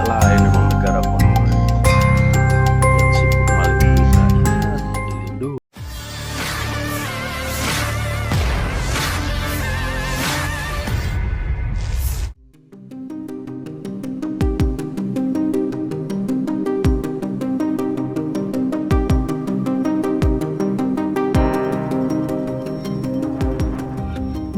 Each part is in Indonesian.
lain emang negara konoha yang sibuk maling duit rakyat dilindungi.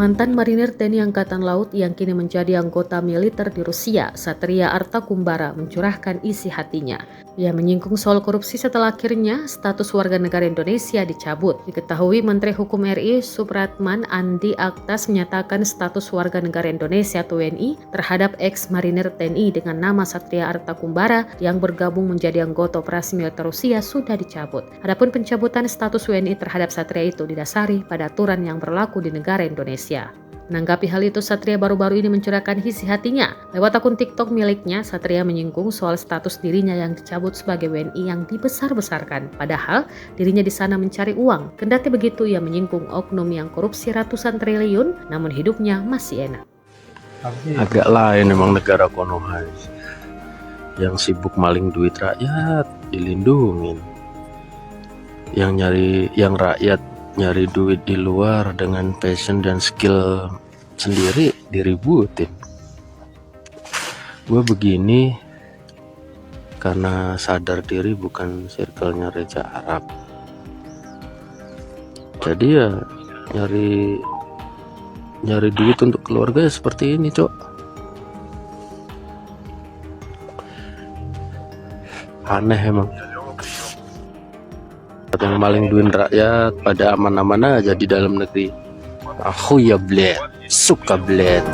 Mantan marinir TNI Angkatan Laut yang kini menjadi anggota militer di Rusia, Satria Artakumbara, mencurahkan isi hatinya. Ia menyinggung soal korupsi setelah akhirnya status warga negara Indonesia dicabut. Diketahui Menteri Hukum RI Supratman Andi Aktas menyatakan status warga negara Indonesia atau WNI terhadap ex-marinir TNI dengan nama Satria Artakumbara yang bergabung menjadi anggota operasi militer Rusia sudah dicabut. Adapun pencabutan status WNI terhadap Satria itu didasari pada aturan yang berlaku di negara Indonesia. Menanggapi hal itu, Satria baru-baru ini mencurahkan isi hatinya. Lewat akun TikTok miliknya, Satria menyinggung soal status dirinya yang dicabut sebagai WNI yang dibesar-besarkan. Padahal dirinya di sana mencari uang. Kendati begitu, ia menyinggung oknum yang korupsi ratusan triliun, namun hidupnya masih enak. Agak lain emang negara konoha yang sibuk maling duit rakyat dilindungin. Yang rakyat nyari duit di luar dengan passion dan skill sendiri diributin. Gue begini karena sadar diri bukan circle-nya Reza Arab. Jadi ya nyari duit untuk keluarga ya seperti ini, Cok. Aneh emang. Yang maling duit rakyat pada aman-aman aja di dalam negeri. Aku ya bled, suka bled.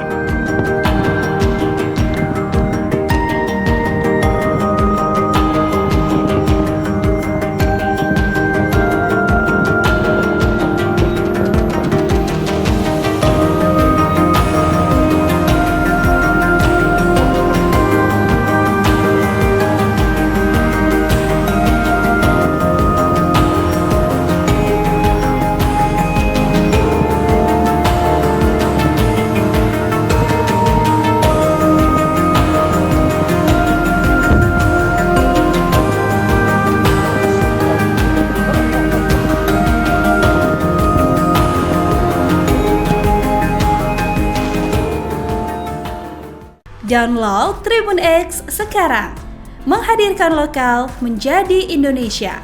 Download Tribun X sekarang, menghadirkan lokal menjadi Indonesia.